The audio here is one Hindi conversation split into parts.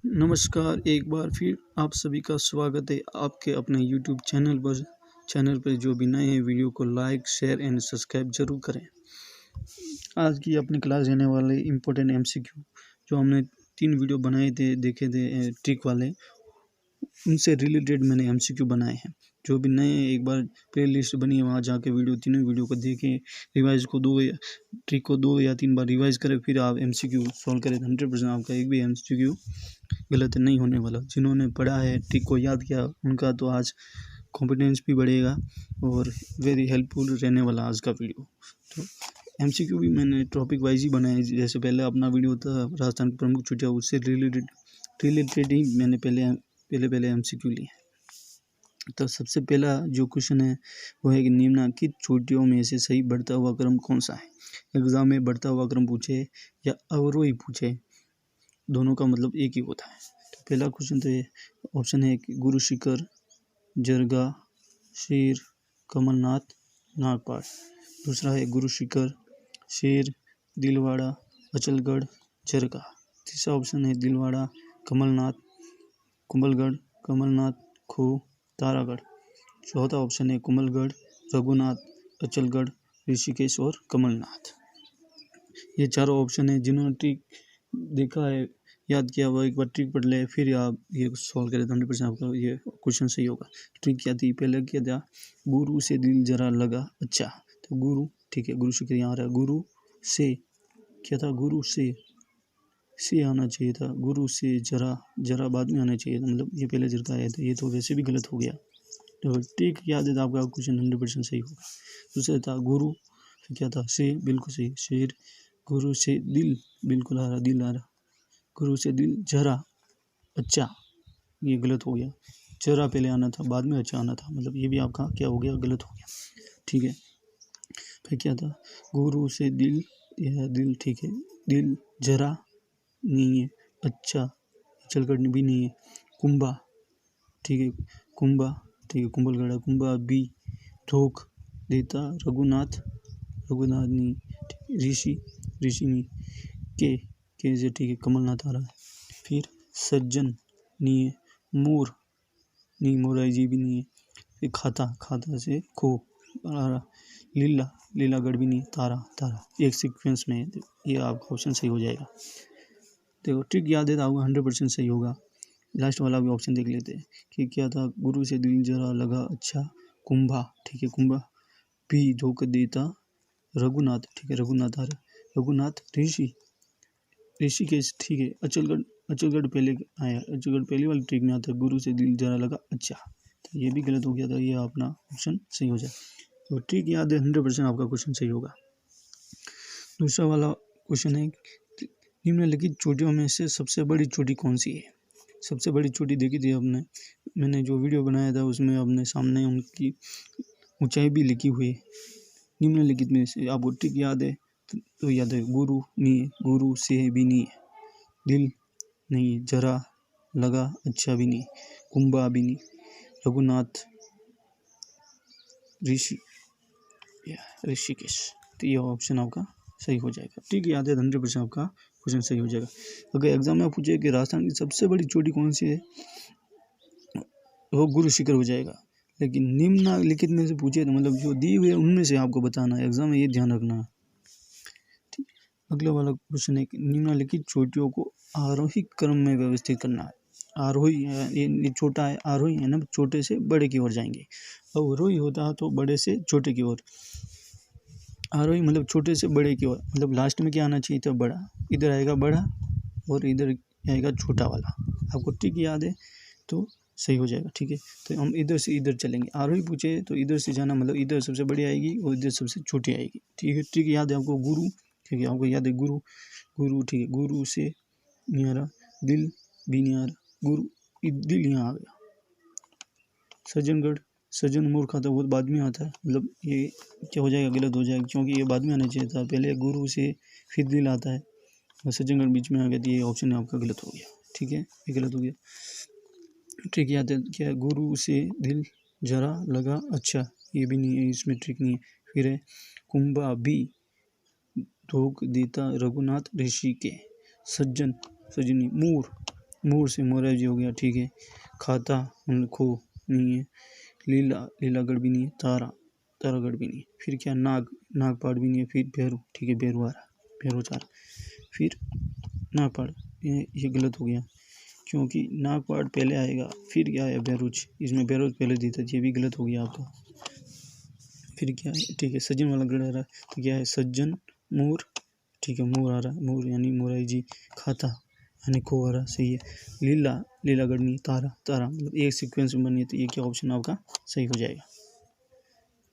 नमस्कार, एक बार फिर आप सभी का स्वागत है आपके अपने यूट्यूब चैनल पर जो भी नए हैं वीडियो को लाइक, शेयर एंड सब्सक्राइब ज़रूर करें। आज की अपनी क्लास रहने वाले इम्पोर्टेंट एमसीक्यू जो हमने 3 वीडियो बनाए थे देखे थे ट्रिक वाले, उनसे रिलेटेड मैंने एमसीक्यू बनाए हैं। जो भी नए एक बार प्लेलिस्ट बनी है वहाँ जाके तीनों वीडियो को देखें, रिवाइज को ट्रिक को 2 या 3 बार रिवाइज करें, फिर आप एमसीक्यू सॉल्व करें। 100% आपका एक भी एमसीक्यू गलत नहीं होने वाला। जिन्होंने पढ़ा है, ट्रिक को याद किया, उनका तो आज कॉन्फिडेंस भी बढ़ेगा और वेरी हेल्पफुल रहने वाला आज का वीडियो। तो एमसीक्यू भी मैंने टॉपिक वाइज ही बनाए। जैसे पहले अपना वीडियो था राजस्थान की प्रमुख छुट्टियाँ, उससे रिलेटेड ही मैंने पहले एमसीक्यू लिए। तो सबसे पहला जो क्वेश्चन है वो है कि निम्नलिखित छुट्टियों में से सही बढ़ता हुआ क्रम कौन सा है। एग्जाम में बढ़ता हुआ क्रम पूछे या अवरोही पूछे, दोनों का मतलब एक ही होता है। तो पहला क्वेश्चन तो ये ऑप्शन है कि गुरु शिखर, जरगा, शेर, कमलनाथ, नागपाड़। दूसरा है गुरु शिखर, शेर, दिलवाड़ा, अचलगढ़, जरगा। तीसरा ऑप्शन है दिलवाड़ा, कमलनाथ, कुंभलगढ़, कमलनाथ, खो, तारागढ़। चौथा ऑप्शन है कुंभलगढ़, रघुनाथ, अचलगढ़, ऋषिकेश और कमलनाथ। ये चारों ऑप्शन है। जिन्होंने ट्रिक देखा है, याद किया, हुआ एक बार ट्रिक पढ़ ले, फिर आप ये सॉल्व करें तो 100% आपका ये क्वेश्चन सही होगा। ट्रिक क्या थी, पहले क्या था, गुरु से दिल जरा लगा अच्छा। तो गुरु, ठीक है, गुरु शिखर यहाँ आ रहा है। गुरु से क्या था, गुरु से आना चाहिए था, गुरु से जरा बाद में आना चाहिए था, मतलब ये पहले जरका आया था, ये तो वैसे भी गलत हो गया। तो ट्रिक याद है तो आपका क्वेश्चन 100% सही होगा। दूसरा था गुरु, फिर क्या था, से, बिल्कुल सही, शेर, गुरु से दिल, बिल्कुल आ रहा, दिल आ रहा, गुरु से दिल जरा अच्छा, ये गलत हो गया। जरा पहले आना था, बाद में अच्छा आना था, मतलब ये भी आपका क्या हो गया, गलत हो गया। ठीक है, फिर क्या था, गुरु से दिल, यह दिल, ठीक है, दिल जरा नहीं है, अच्छा, चलगढ़ भी नहीं है, कुंभा, ठीक है, कुंभा, ठीक है, कुंभलगढ़, कुंभा भी, ठोक देता, रघुनाथ नहीं, ऋषि नहीं, के से, ठीक है, कमलनाथ आ रहा है। फिर सज्जन नहीं है, मोर नहीं, मोराई जी भी नहीं है। फिर खाता से खो आ रहा, लीलागढ़ भी नहीं, तारा एक सीक्वेंस में, ये आपका ऑप्शन सही हो जाएगा। देखो ट्रिक याद है तो आपको 100% सही होगा। लास्ट वाला भी ऑप्शन देख लेते हैं कि क्या था, गुरु से दिल जरा लगा अच्छा, कुंभा, ठीक है, कुंभा भी धोखा देता, रघुनाथ, ठीक है, रघुनाथ आ रहा, रघुनाथ, ऋषिकेश, ठीक है, अचलगढ़ पहले आया, अचलगढ़ पहली वाली ट्रिक में आता है, गुरु से दिल जरा लगा अच्छा, तो ये भी गलत हो गया था, ये अपना ऑप्शन सही हो जाए। तो ट्रिक याद है, 100% आपका क्वेश्चन सही होगा। दूसरा वाला क्वेश्चन है, निम्नलिखित चोटियों में से सबसे बड़ी चोटी कौन सी है। सबसे बड़ी चोटी देखी थी मैंने जो वीडियो बनाया था उसमें अपने सामने उनकी ऊंचाई भी लिखी हुई है। निम्नलिखित में से आपको ट्रिक याद है तो याद है, गुरु नहीं है, गुरु से भी नहीं है, दिल नहीं है, जरा लगा अच्छा भी नहीं, कुंभा भी नहीं, रघुनाथ, ऋषिकेश। तो ये ऑप्शन आपका सही हो जाएगा। ठीक है, याद है, 100% आपका क्वेश्चन सही हो जाएगा। अगर एग्जाम में पूछे कि राजस्थान की सबसे बड़ी चोटी कौन सी है, वो गुरु शिखर हो जाएगा। लेकिन निम्नलिखित में से पूछे तो मतलब जो दी हुई है उनमें से आपको बताना है, एग्जाम में ये ध्यान रखना। ठीक, अगला वाला क्वेश्चन है कि निम्नलिखित चोटियों को आरोही क्रम में व्यवस्थित करना है। आरोही है, ये छोटा है, आरोही है ना, छोटे से बड़े की ओर जाएंगे। अवरोही होता है तो बड़े से छोटे की ओर, आरोही मतलब छोटे से बड़े की ओर, मतलब लास्ट में क्या आना चाहिए था, बड़ा, इधर आएगा बड़ा और इधर आएगा छोटा वाला। आपको ट्रिक याद है तो सही हो जाएगा। ठीक है, तो हम इधर से इधर चलेंगे। आरोही पूछे तो इधर से जाना, मतलब इधर सबसे बड़ी आएगी और इधर सबसे छोटी आएगी। ठीक है, ट्रिक याद है आपको, गुरु, ठीक है, आपको याद है गुरु, ठीक है, गुरु से नहीं आ रहा, दिल भी नहीं आ रहा, गुरु, दिल यहाँ आ गया। सज्जन मूर्ख आता है, वो बाद में आता है, मतलब ये क्या हो जाएगा, गलत हो जाएगा, क्योंकि ये बाद में आना चाहिए था, पहले गुरु से फिर दिल आता है और सज्जनगढ़ बीच में आ गया, तो ये ऑप्शन आपका गलत हो गया। ठीक है, ये गलत हो गया। ट्रिक याद है क्या, गुरु से दिल जरा लगा अच्छा, ये भी नहीं है, इसमें ट्रिक नहीं है। फिर है कुंभा भी धोख देता, रघुनाथ, ऋषि के, सज्जनी, मोर, मोर से मोराजी हो गया, ठीक है। खाता मतलब खो नहीं है। लीला लीलागढ़ भी नहीं है। तारा तारागढ़ भी नहीं है। फिर क्या नाग नागपाड़ भी नहीं है। फिर भैरू, ठीक है, भैरू आ रहा, भैरू चार। फिर नागपाड़, ये गलत हो गया क्योंकि नागपाड़ पहले आएगा, फिर क्या है भैरूच, इसमें भैरूच पहले देता, ये भी गलत हो गया आपका। फिर क्या है, ठीक है, सज्जन वाला गढ़ आ रहा है, तो क्या है सज्जन मोर, ठीक है, मोर आ रहा है, मोर यानी मोराई जी। खाता यानी खो आ रहा, सही है। लीला लीलागढ़ नहीं, तारा तारा मतलब एक सीक्वेंस में बनी है, तो ये क्या ऑप्शन आपका सही हो जाएगा।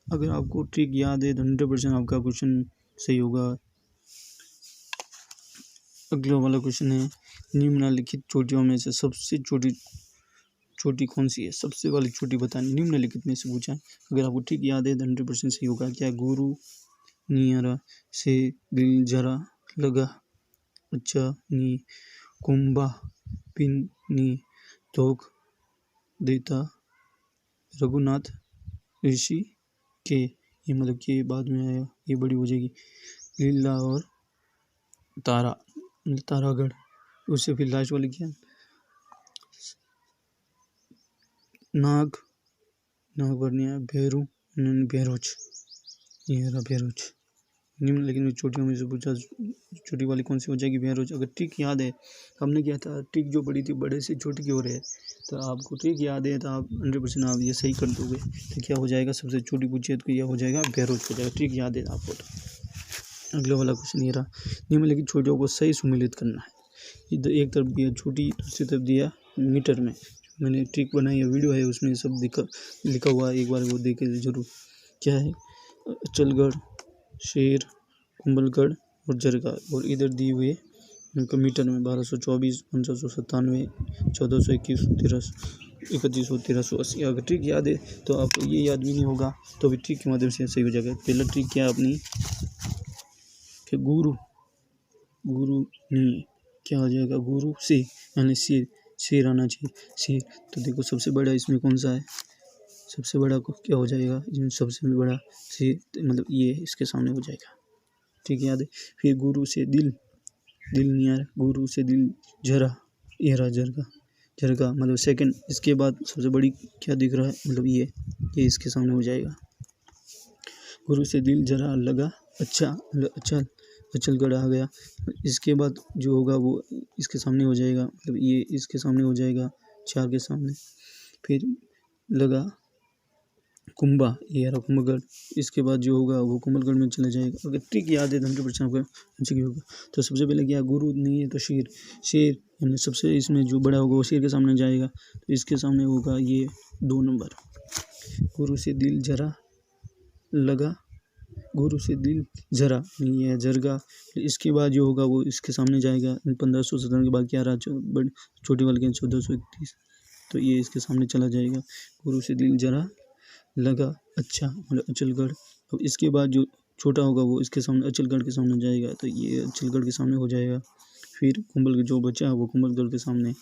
अगर आपको ट्रिक याद है तो 100% आपका क्वेश्चन सही होगा। अगला वाला क्वेश्चन है, निम्नलिखित चोटियों में से सबसे छोटी चोटी कौन सी है? सबसे वाली चोटी बतानी, निम्नलिखित में से पूछा है। अगर आपको ठीक याद है तो 100% सही होगा। क्या गुरु नियरा से दिल जरा लगा, अच्छा नी कुंभा पिन नी तोक देता रघुनाथ ऋषि के, ये मतलब के बाद में आया, ये बड़ी हो जाएगी। लीला और तारा तारागढ़, उससे फिर लास्ट वाली क्या, नाग नागवर्णिया भैरू भैरोच, ये रहा भैरोच। निम्नलिखित चोटियों में से पूछा, छोटी वाली कौन सी हो जाएगी? भैरोच। अगर ट्रिक याद है, हमने क्या था, ट्रिक जो पड़ी थी बड़े से छोटी की ओर है, तो आपको ट्रिक याद है तो आप 100% आप ये सही कर दोगे। तो क्या हो जाएगा, सबसे छोटी पूछी है तो यह हो जाएगा भैरोच हो जाएगा। ट्रिक याद है आपको तो। अगला वाला क्वेश्चन ये रहा, निम्नलिखित छोटियों को सही सुमिलित करना है। इधर एक तरफ दिया छोटी, दूसरी तरफ दिया मीटर में। मैंने ट्रिक बनाई है, वीडियो है उसमें सब लिखा हुआ है, एक बार वो देखे जरूर। क्या है, अचलगढ़, शेर, कुंभलगढ़ और जरगा, और इधर दी हुई है उनका मीटर में 1224, 1597, 1421, 3100, 1380। अगर ट्रिक याद है तो आपको ये याद भी नहीं होगा तो भी ट्रिक के माध्यम से सही हो जाएगा। पहला ट्रिक क्या है अपनी, कि गुरु गुरु नहीं, क्या हो जाएगा, गुरु से यानी शेर आना चाहिए, शेर। तो देखो सबसे बड़ा इसमें कौन सा है, सबसे बड़ा को क्या हो जाएगा, इसमें सबसे बड़ा शेर, मतलब ये इसके सामने हो जाएगा, ठीक है, याद है। फिर गुरु से दिल, दिल नहीं आ रहा, गुरु से दिल जरा, ये रहा जरगा, जरगा मतलब सेकंड। इसके बाद सबसे बड़ी क्या दिख रहा है, मतलब ये इसके सामने हो जाएगा। गुरु से दिल जरा लगा, अच्छा मतलब अच्छा, अचलगढ़ आ गया। इसके बाद जो होगा वो इसके सामने हो जाएगा, मतलब ये इसके सामने हो जाएगा, 4 के सामने। फिर लगा कुंभा, ये रहा कुंभगढ़। इसके बाद जो होगा वो कुंभलगढ़ में चला जाएगा। अगर ट्रिक याद है तो 100% आपका आंसर होगा। तो सबसे पहले क्या, गुरु नहीं है तो शेर, शेर यानी सबसे इसमें जो बड़ा होगा वो शेर के सामने जाएगा, तो इसके सामने होगा ये 2 नंबर। गुरु से दिल जरा लगा, गुरु से दिल जरा नहीं है जरगा। इसके बाद जो होगा वो इसके सामने जाएगा। 1517 के बाद क्या रहा, छोटी वाले के 1431, तो ये इसके सामने चला जाएगा। गुरु से दिल जरा लगा, अच्छा मतलब अचलगढ़। तो इसके बाद जो छोटा होगा वो इसके सामने अचलगढ़ के सामने जाएगा, तो ये अचलगढ़ के सामने हो जाएगा। फिर कुंभल जो बचा वो कुंभलगढ़ के सामने।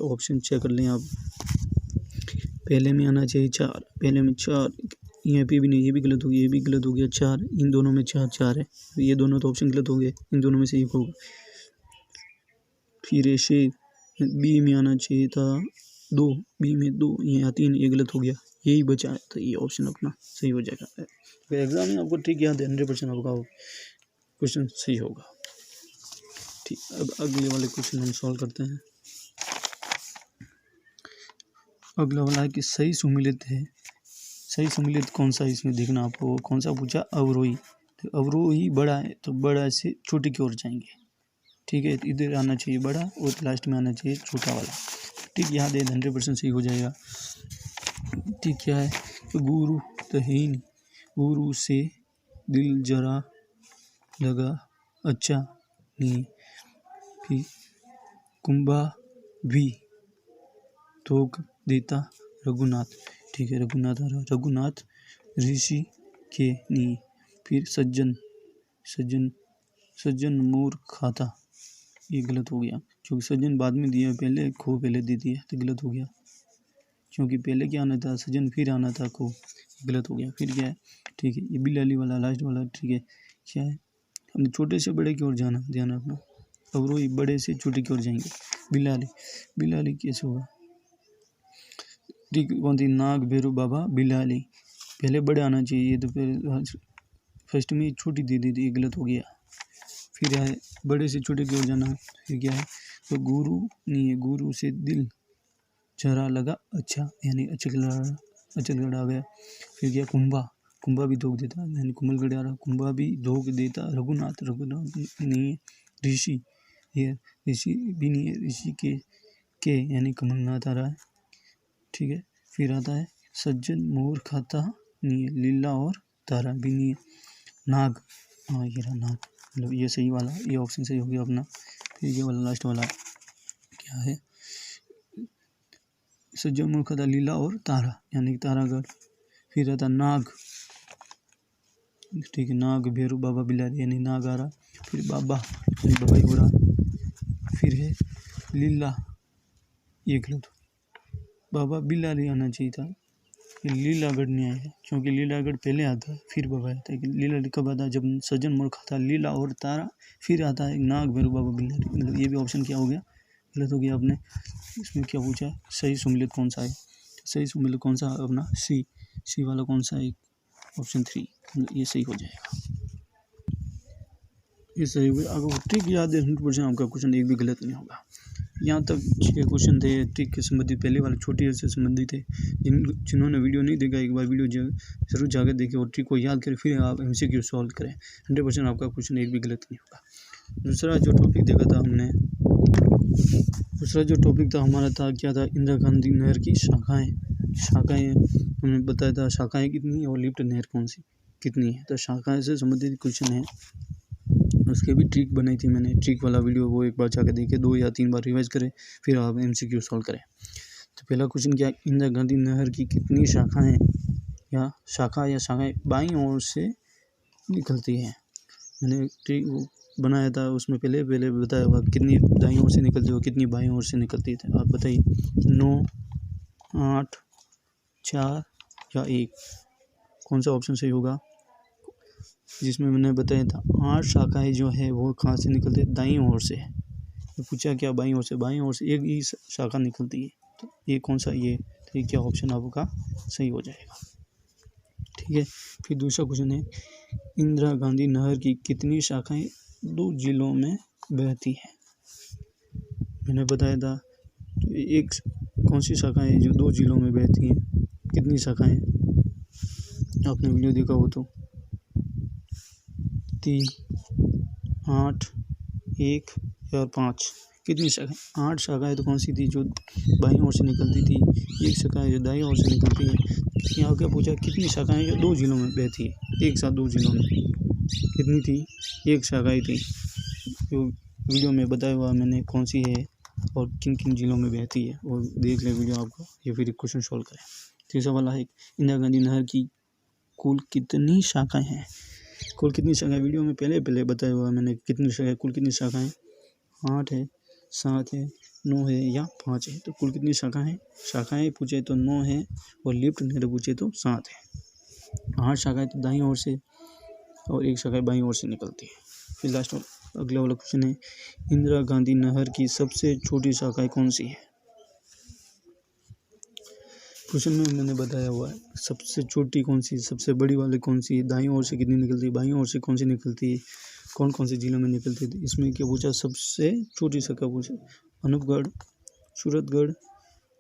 ऑप्शन चेक कर लें आप, पहले में आना चाहिए 4, पहले में 4, यहाँ पे भी नहीं, ये भी गलत हो गया, ये भी गलत हो गया, 4, इन दोनों में 4 है, तो ये दोनों तो ऑप्शन गलत हो गए, इन दोनों में से एक होगा। फिर शेर, बी में आना चाहिए था 2, बी में 2, यहाँ 3, ये गलत हो गया, यही बचा है, तो ये ऑप्शन अपना सही हो जाएगा। तो एग्जाम में आपको ठीक याद है, 100% आपका क्वेश्चन सही होगा। ठीक, अब अगले वाले क्वेश्चन हम सॉल्व करते हैं। अगला वाला है कि सही सुमिलित है, सही सम्मिलित कौन सा इसमें देखना आपको, कौन सा पूछा, अवरोही। तो अवरोही बड़ा है तो बड़ा से छोटे की ओर जाएंगे, ठीक है, इधर आना चाहिए बड़ा और लास्ट में आना चाहिए छोटा वाला। ठीक याद है, 100% सही हो जाएगा। ठीक क्या है, तो गुरु तो है ही नहीं, गुरु से दिल जरा लगा, अच्छा नहीं। फिर कुंभा भी थोक देता रघुनाथ, ठीक है, रघुनाथ आ रहा, रघुनाथ ऋषि के नहीं। फिर सज्जन, सज्जन सज्जन मोर खाता, ये गलत हो गया क्योंकि सज्जन बाद में दिया, पहले खो पहले दे दिया, तो गलत हो गया क्योंकि पहले क्या आना था सज्जन, फिर आना था खो, गलत हो गया। फिर क्या है, ठीक है, ये बिलाली वाला लास्ट वाला, ठीक है, क्या है, हमने छोटे से बड़े की ओर जाना, ध्यान रखना। अवरोही बड़े से छोटे की ओर जाएंगे। बिलाली, बिलाली कैसे होगा? ठीक कौन थी? नाग, भैरव बाबा, बिलाली। पहले बड़े आना चाहिए, तो फिर फर्स्ट में छोटी दे दी थी, गलत हो गया। फिर है बड़े से छोटे की ओर जाना, फिर क्या है? तो गुरु नहीं है, गुरु से दिल जरा लगा अच्छा, यानी अचलगढ़ आ गया। फिर क्या? कुंभा, कुंभा भी धोख देता है, यानी कुमलगढ़ आ रहा, कुंभा भी धोख देता। रघुनाथ, रघुनाथ नहीं है। ऋषि, ये ऋषि भी नहीं है, ऋषि के यानी कमलनाथ आ रहा है, ठीक है। फिर आता है सज्जन मोर खाता नहीं है, लीला और तारा भी नहीं है। नाग, हाँ ये रहा नाग, मतलब ये सही वाला, ये ऑप्शन सही हो गया अपना। फिर ये वाला लास्ट वाला क्या है? सज्जन मोर खाता, लीला और तारा, यानी तारागढ़। फिर आता नाग, ठीक है, नाग, भैरव बाबा, बिलारी, यानी नाग आ रहा। फिर बाबा, यानी बाबा ही हो रहा। फिर है लीला, ये गलत, बाबा बिलारी आना चाहिए था, लीलागढ़ नहीं आया है, क्योंकि लीलागढ़ पहले आता है फिर बाबा आता है। लीला कब आता है? जब सज्जन मोर खाता, लीला और तारा, फिर आता है नाग, भैरव बाबा, बिलारी। मतलब ये भी ऑप्शन क्या हो गया? गलत हो गया। आपने इसमें क्या पूछा है? सही सुमेलित कौन सा है? सही सुमेलित कौन सा? अपना सी वाला कौन सा है? ऑप्शन 3, ये सही हो जाएगा, ये सही हो गया। अगर ट्रिक याद है 100% आपका क्वेश्चन एक भी गलत नहीं होगा। यहाँ तक 6 क्वेश्चन थे ट्रिक के संबंधित, पहले वाले छोटे से संबंधित थे। जिन्होंने वीडियो नहीं देखा, एक बार वीडियो जरूर जाकर देखें और ट्रिक को याद करें, फिर आप MCQ सॉल्व करें। 100% आपका क्वेश्चन एक भी गलत नहीं होगा। दूसरा जो टॉपिक देखा था हमने, दूसरा जो टॉपिक था हमारा था क्या था? इंदिरा गांधी नहर की शाखाएँ हमने बताया था, शाखाएँ कितनी है और लिफ्ट नहर कौन सी कितनी है। तो शाखाएँ से संबंधित क्वेश्चन है, उसके भी ट्रिक बनाई थी मैंने। ट्रिक वाला वीडियो वो एक बार जाकर देखें, 2 या 3 बार रिवाइज करें, फिर आप MCQ सॉल्व करें। तो पहला क्वेश्चन क्या? इंदिरा गांधी नहर की कितनी शाखाएँ या शाखाएँ बाईं ओर से निकलती हैं। मैंने ट्रिक बनाया था, उसमें पहले बताया हुआ कितनी दाईं ओर से निकलती है, कितनी बाईं ओर से निकलती है। आप बताइए, 9, 8, 4 या 1, कौन सा ऑप्शन सही होगा? जिसमें मैंने बताया था 8 शाखाएँ जो है वो कहाँ से निकलती है? दाईं ओर से। तो पूछा क्या? बाईं ओर से। बाईं ओर से एक ही शाखा निकलती है, तो ये कौन सा? ये, तो ये क्या ऑप्शन आपका सही हो जाएगा, ठीक है। फिर दूसरा क्वेश्चन है, इंदिरा गांधी नहर की कितनी शाखाएँ 2 जिलों में बहती है। मैंने बताया था, तो एक कौन सी शाखाएँ जो 2 जिलों में बहती हैं? कितनी शाखाएँ? आपने वीडियो देखा हो तो 3, 8, 1 और 5, कितनी शाखाएँ? 8 शाखाएँ तो कौन सी थी? जो बाईं ओर से निकलती थी। 1 शाखा है जो दाईं ओर से निकलती है। यहाँ क्या पूछा? कितनी शाखाएँ जो 2 जिलों में बहती है, एक साथ 2 जिलों में कितनी थी? 1 शाखाएँ थी, जो वीडियो में बताया हुआ मैंने कौन सी है और किन किन जिलों में बहती है, वो देख लें वीडियो आपको, या फिर क्वेश्चन सॉल्व करें। तीसरा वाला है, इंदिरा गांधी नहर की कुल कितनी शाखाएँ हैं। कुल कितनी शाखाएँ? वीडियो में पहले बताया हुआ मैंने कितनी शाखाएँ, कुल कितनी शाखाएँ? 8 है, 7 है, 9 है या 5 है। तो कुल कितनी शाखाएँ पूछे तो 9 है, और लिफ्ट नहर पूछे तो 7 है। 8 शाखाएँ तो दाईं ओर से और 1 शाखा बाईं ओर से निकलती है। फिर लास्ट अगला वाला क्वेश्चन है, इंदिरा गांधी नहर की सबसे छोटी शाखाएँ कौन सी है। क्वेश्चन में मैंने बताया हुआ है सबसे छोटी कौन सी, सबसे बड़ी वाली कौन सी, दाईं ओर से कितनी निकलती है, बाईं ओर से कौन सी निकलती है, कौन कौन से जिलों में निकलती है। इसमें क्या पूछा? सबसे छोटी शाखा पूछा, अनूपगढ़, सूरतगढ़,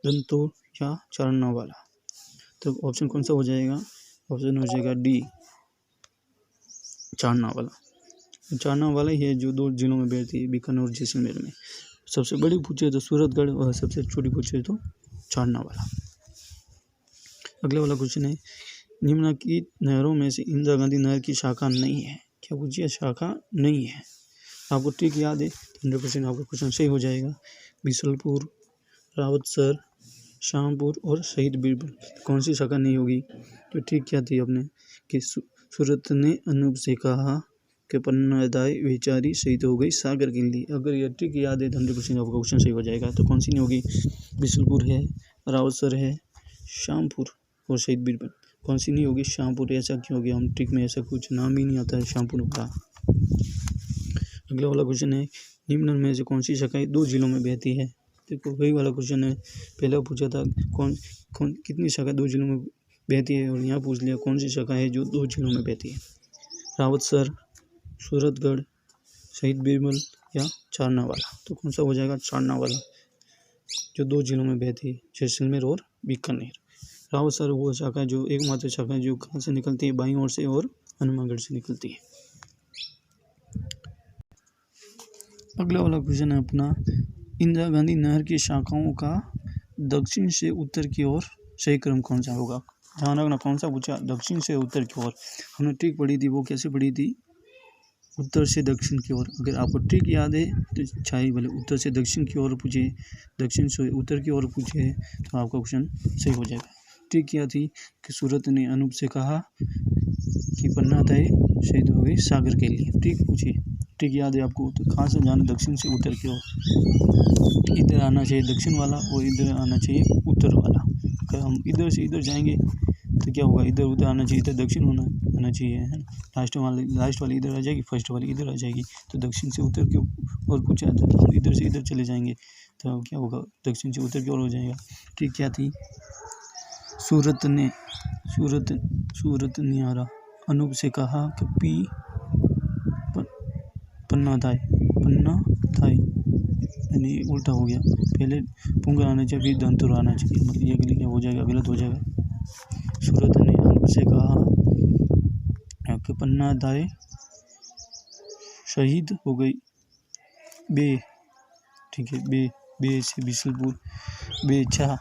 रंतौर या चारना वाला। तो ऑप्शन कौन सा हो जाएगा? ऑप्शन हो जाएगा डी, चारना वाला। चारना वाला ही है जो 2 जिलों में बहती है, बीकानेर और जैसलमेर में। सबसे बड़ी पूछे तो सूरतगढ़ और सबसे छोटी पूछे तो चारना वाला। अगला वाला क्वेश्चन है, निम्नलिखित नहरों में से इंदिरा गांधी नहर की शाखा नहीं है। क्या पूछिए? शाखा नहीं है। आपको ट्रिक याद है, 100% आपका क्वेश्चन सही हो जाएगा। बिसलपुर, रावतसर, शामपुर और शहीद बीरबल, कौन सी शाखा नहीं होगी? तो ट्रिक क्या थी अपने कि सूरत ने अनूप से कहा कि पन्नादाय बेचारी शहीद हो गई सागर के लिए। अगर ये ट्रिक याद है तो 100% आपका क्वेश्चन सही हो जाएगा। तो कौन सी नहीं होगी? बिसलपुर है, रावतसर है, शामपुर और शहीद बीरबल, कौन सी नहीं होगी? शामपुर। ऐसा क्यों हो गया? हम ट्रिक में ऐसा कुछ नाम ही नहीं आता है शामपुर का। अगला वाला क्वेश्चन है निम्न में से कौन सी शाखाएं 2 जिलों में बहती है। देखो वही वाला क्वेश्चन है, पहला पूछा था कौन कौन कितनी शाखा 2 जिलों में बहती है, और यहाँ पूछ लिया कौन सी शाखा है जो 2 जिलों में बहती है। रावतसर, सूरतगढ़, शहीद बीरबल या चारनावाला। तो कौन सा हो जाएगा, चारनावाला, जो 2 जिलों में बहती है, जैसलमेर और बीकानेर। रावतसर वो शाखा जो एकमात्र शाखा है जो कहाँ से निकलती है, बाईं ओर से और हनुमानगढ़ से निकलती है। अगला वाला क्वेश्चन है अपना, इंदिरा गांधी नहर की शाखाओं का दक्षिण से उत्तर की ओर सही क्रम कौन सा होगा। ध्यान रखना कौन सा पूछा, दक्षिण से उत्तर की ओर। हमने ट्रिक पढ़ी थी, वो कैसे पढ़ी थी, उत्तर से दक्षिण की ओर। अगर आपको ट्रिक याद है तो चाहिए भले उत्तर से दक्षिण की ओर पूछे, दक्षिण से उत्तर की ओर पूछे, तो आपका क्वेश्चन सही हो जाएगा। ट्रिक क्या थी कि सूरत ने अनूप से कहा कि पन्ना तय शहीद हो गई सागर के लिए। ट्रिक पूछिए, ट्रिक याद है आपको, तो कहाँ से जाना, दक्षिण से उत्तर की ओर। इधर आना चाहिए दक्षिण वाला और इधर आना चाहिए उत्तर वाला। अगर हम इधर से इधर जाएंगे तो क्या होगा, इधर उधर आना चाहिए, इधर दक्षिण आना चाहिए, है ना। लास्ट वाली इधर आ जाएगी, फर्स्ट वाली इधर आ जाएगी। तो दक्षिण से उत्तर की ओर पूछा तो हम इधर से इधर चले जाएंगे तो क्या होगा, दक्षिण से उत्तर की ओर हो जाएगा। ठीक क्या थी, सूरत ने आ रहा अनूप से कहा कि पन्ना थाई यानी उल्टा हो गया, पहले पुंगल आना चाहिए फिर दंतुर आना चाहिए, मतलब ये क्या हो जाएगा, गलत हो जाएगा। सूरत ने अनूप से कहा कि पन्ना दाए शहीद हो गई बे, ठीक है, बे से बिसलपुर, बे छा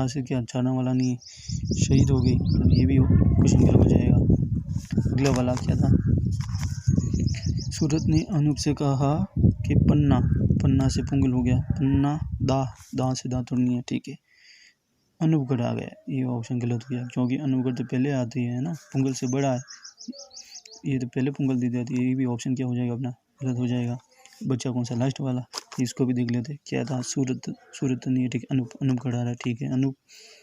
से क्या, चाना वाला नहीं, शहीद हो गई, मतलब ये भी क्वेश्चन गलत हो जाएगा। अगला वाला क्या था, सूरत ने अनूप से कहा कि पन्ना से पुंगल हो गया, पन्ना दा से दांत नहीं है, ठीक है। अनूपगढ़ आ गया, ये ऑप्शन गलत हो गया क्योंकि अनूपगढ़ तो पहले आती है ना, पुंगल से बड़ा है, ये तो पहले पुंगल दी जाती है, ये भी ऑप्शन क्या हो जाएगा अपना, गलत हो जाएगा। बच्चा कौन सा, लास्ट वाला, इसको भी देख लेते क्या था, सूरत नहीं है, ठीक है, अनूपगढ़ आ रहा है, ठीक है।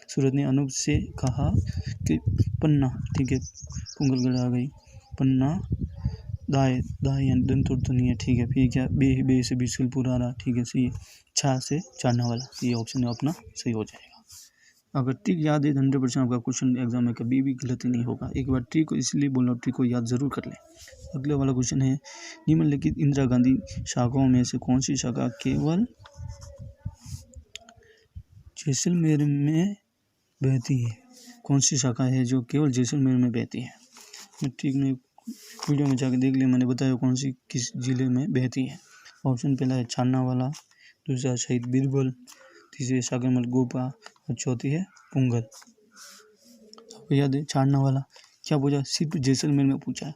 सूरत ने अनूप से कहा कि पन्ना, ठीक है, पुंगलगढ़ आ गई, पन्ना दाए यानी दंतुर तो नहीं है, ठीक है। फिर क्या, बे से बिसलपुर आ रहा, ठीक है, सही। छा से चारना वाला, ये ऑप्शन अपना सही हो जाएगा। अगर ट्रिक याद है 100% आपका क्वेश्चन एग्जाम में कभी भी गलती नहीं होगा। एक बार ट्रिक को इसलिए बोल रहा हूँ, ट्रिक को याद जरूर कर लें। अगले वाला क्वेश्चन है, निम्नलिखित इंदिरा गांधी शाखाओं में से कौन सी शाखा केवल जैसलमेर में बहती है। कौन सी शाखा है जो केवल जैसलमेर में बहती है। ट्रिक में वीडियो में जाकर देख लिया, मैंने बताया कौन सी किस जिले में बहती है। ऑप्शन पहला है छानावाला, दूसरा शहीद बीरबल, तीसरी सागरमल गोपा और चौथी है पुंगल। आपको याद है छानावाला क्या पूछा, सिर्फ जैसलमेर में पूछा है।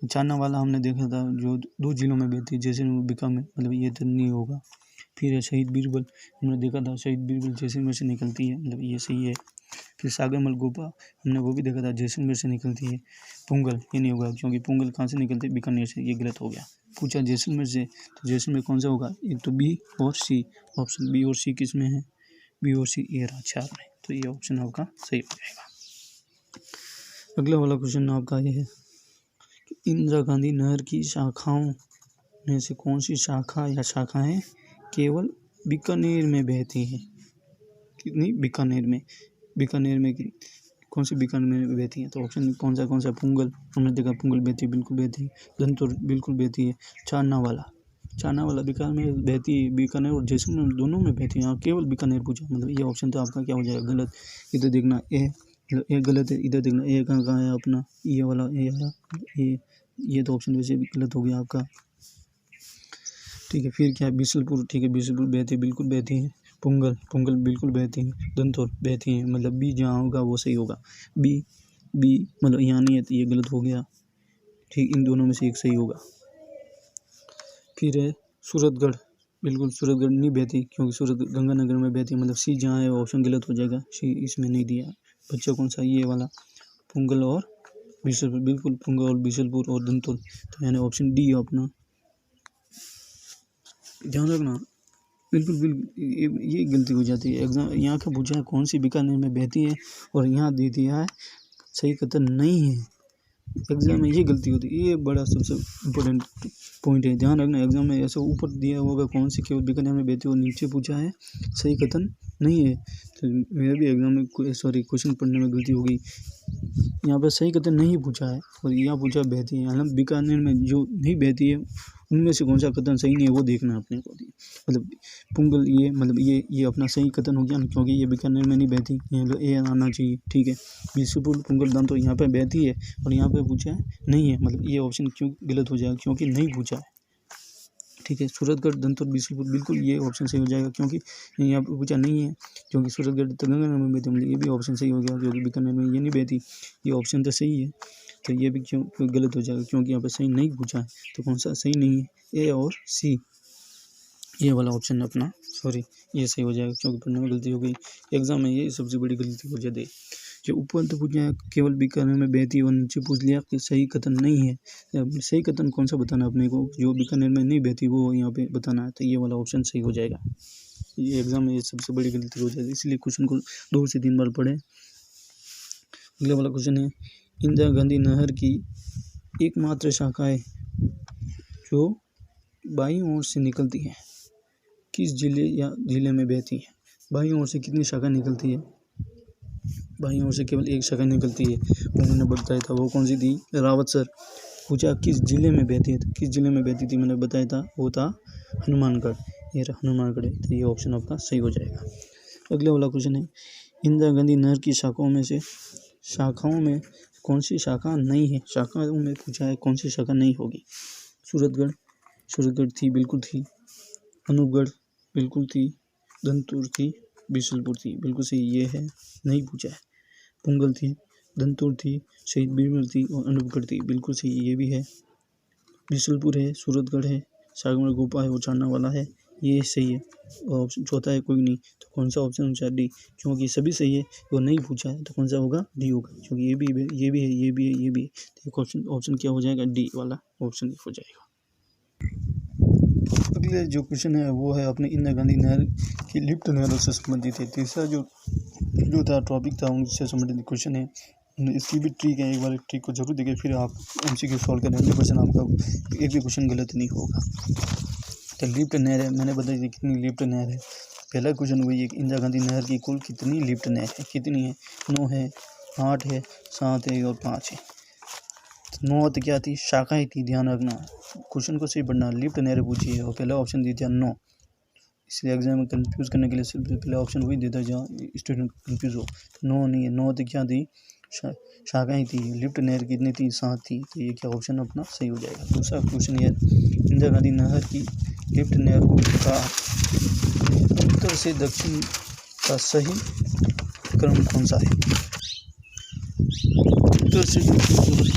छानावाला हमने देखा था जो 2 जिलों में बहती है, जैसलमेर बीकानेर, मतलब ये तो नहीं होगा। फिर है शहीद बीरबल, हमने देखा था शहीद बीरबल जैसलमेर से निकलती है, मतलब ये सही है। फिर सागरमल गोपा हमने वो भी देखा था जैसलमेर से निकलती है। पुंगल ये नहीं होगा क्योंकि पुंगल कहाँ से निकलती है, बीकानेर से, ये गलत हो गया। पूछा जैसलमेर से, तो जैसलमेर कौन सा होगा, एक तो बी और सी। ऑप्शन बी और सी किस में है, बी और सी ये रहा 4 में, तो ये ऑप्शन आपका सही हो जाएगा। अगला वाला क्वेश्चन आपका ये है कि इंदिरा गांधी नहर की शाखाओं में से कौन सी शाखा या शाखाएं केवल बीकानेर में बहती हैं। कितनी, बीकानेर में कौन सी बीकानेर में बहती है, तो ऑप्शन कौन सा, पुंगल, हमने देखा पुंगल बहती है, बिल्कुल बहती है। दंतुर बिल्कुल बहती है। चारनावाला बीकानेर में बहती है, बीकानेर और जैसलमेर दोनों में बहती है। यहाँ केवल बीकानेर पूछा, मतलब ये ऑप्शन तो आपका क्या हो जाएगा, गलत। इधर देखना ए गलत है, इधर देखना ए कहाँ है अपना, ये वाला ये तो ऑप्शन वैसे भी गलत हो गया आपका, ठीक है। फिर क्या है बिसलपुर, ठीक है, बिसलपुर बहती है, बिल्कुल बहती है। पुंगल बिल्कुल बहती है। दंतुर बहती है, मतलब बी जहाँ होगा वो सही होगा। बी मतलब यहाँ नहीं है तो ये गलत हो गया, ठीक, इन दोनों में से एक सही होगा। फिर है सूरतगढ़, बिल्कुल सूरतगढ़ नहीं बहती क्योंकि सूरत गंगानगर में बहती है, मतलब सी जहाँ है वो ऑप्शन गलत हो जाएगा, सी इसमें नहीं दिया। बच्चा कौन सा, ये वाला पुंगल और बिसलपुर, बिल्कुल पुंगल और बिसलपुर और दंतुर, तो यानी ऑप्शन डी अपना ध्यान रखना। बिल्कुल ये गलती हो जाती है एग्जाम। यहाँ का पूछा है कौन सी बीकानेर में बहती है और यहाँ दे दिया है सही कथन नहीं है, एग्जाम में ये गलती होती है, ये बड़ा सबसे इम्पोर्टेंट पॉइंट है, ध्यान रखना। एग्जाम में ऐसे ऊपर दिया होगा कौन सी केवल बीकानेर में बहती है, और नीचे पूछा है सही कथन नहीं है। तो मेरा भी एग्जाम में क्वेश्चन पढ़ने में गलती हो गई, यहाँ पर सही कथन नहीं पूछा है और यहाँ पूछा बहती है। हालांकि बीकानेर में जो नहीं बहती है उनमें से कौन सा कथन सही नहीं है वो देखना है अपने को। मतलब पुंगल ये मतलब ये अपना सही कथन हो गया ना, क्योंकि ये बीकानेर में नहीं बहती, ये आना चाहिए, ठीक है। बिशुपुर पुंगल दान तो यहाँ पे बहती है और यहाँ पे पूछा है नहीं है, मतलब ये ऑप्शन क्यों गलत हो जाएगा, क्योंकि नहीं पूछा है, ठीक है। सूरतगढ़ दंतौर बिशुपुर बिल्कुल ये ऑप्शन सही हो जाएगा, क्योंकि यहाँ पे पूछा नहीं है, क्योंकि सूरतगढ़ गंगानगर में बहती है, ये भी ऑप्शन सही हो गया, क्योंकि बीकानेर में ये नहीं बहती, ये ऑप्शन तो सही है। तो ये भी क्यों गलत हो जाएगा, क्योंकि यहाँ पे सही नहीं पूछा है। तो कौन सा सही नहीं है, ए और सी, ये वाला ऑप्शन अपना ये सही हो जाएगा, क्योंकि पढ़ने में गलती हो गई। एग्जाम में ये सबसे बड़ी गलती हो जाती है। जो ऊपर तो पूछा है केवल बीकानेर में बहती है और नीचे पूछ लिया कि सही कथन नहीं है। सही कथन कौन सा बताना अपने को, जो बीकानेर में नहीं बहती वो यहाँ पे बताना है, तो ये वाला ऑप्शन सही हो जाएगा। ये एग्जाम में ये सबसे बड़ी गलती हो जाती है, इसलिए क्वेश्चन को 2 से 3 बार पढ़ें। अगला वाला क्वेश्चन है, इंदिरा गांधी नहर की एकमात्र शाखाएं जो बाईं ओर से निकलती है किस जिले में बहती है। बाईं ओर से कितनी शाखा निकलती है, बाईं ओर से केवल एक शाखा निकलती है, उन्होंने बताया था, वो कौन सी थी, रावत सर। पूछा किस जिले में बहती है, तो किस जिले में बहती थी मैंने बताया था, वो था हनुमानगढ़, ये हनुमानगढ़ है, तो ये ऑप्शन आपका सही हो जाएगा। अगला वाला क्वेश्चन है, इंदिरा गांधी नहर की शाखाओं में कौन सी शाखा नहीं है, शाखाओं में पूछा है कौन सी शाखा नहीं होगी। सूरतगढ़ थी, बिल्कुल थी। अनूपगढ़ बिल्कुल थी। दंतौर थी, बिशुलपुर थी, बिल्कुल सही, ये है, नहीं पूछा है। पुंगल थी, दंतौर थी, शहीद बीरबल थी और अनूपगढ़ थी, बिल्कुल सही, ये भी है। बिशुलपुर है, सूरतगढ़ है, सागमर गोपा है, वो छाना वाला है, ये सही है। और ऑप्शन चौथा है कोई नहीं, तो कौन सा ऑप्शन होगा, डी, क्योंकि सभी सही है, वो नहीं पूछा है, तो कौन सा होगा, डी होगा, क्योंकि ये भी है, ये भी है, ये भी है, ये भी है, तो ऑप्शन क्या हो जाएगा, डी वाला ऑप्शन हो जाएगा। अगले जो क्वेश्चन है वो है अपने इंदिरा गांधी नहर की लिफ्ट नहरों से संबंधित है। तीसरा जो था टॉपिक था उनसे संबंधित क्वेश्चन है, इसकी भी ट्रिक है, एक बार ट्रिक को जरूर देखिए, फिर आप एमसीक्यू सॉल्व करें, अगले क्वेश्चन आपका एक भी क्वेश्चन गलत नहीं होगा। तो लिफ्ट नहर है, मैंने बताई थी कितनी लिफ्ट नहर है। पहला क्वेश्चन वही है कि इंदिरा गांधी नहर की कुल कितनी लिफ्ट नहर है, कितनी है, 9 है, 8 है, 7 है और 5 है। 9 तो क्या थी, शाखाएं थी, ध्यान रखना, क्वेश्चन को सही पढ़ना। लिफ्ट नहर पूछी है और पहला ऑप्शन दिया 9, इसलिए एग्जाम में कंफ्यूज करने के लिए सिर्फ पहला ऑप्शन वही देता है जहाँ स्टूडेंट कंफ्यूज हो। 9 नहीं है, 9 तो क्या थी, शाखाएं थी। लिफ्ट नहर कितनी थी, 7 थी, तो ये क्या ऑप्शन अपना सही हो जाएगा। दूसरा क्वेश्चन ये, इंदिरा गांधी नहर की लिफ्ट नहर का उत्तर से दक्षिण का सही क्रम कौन सा है। उत्तर से दक्षिण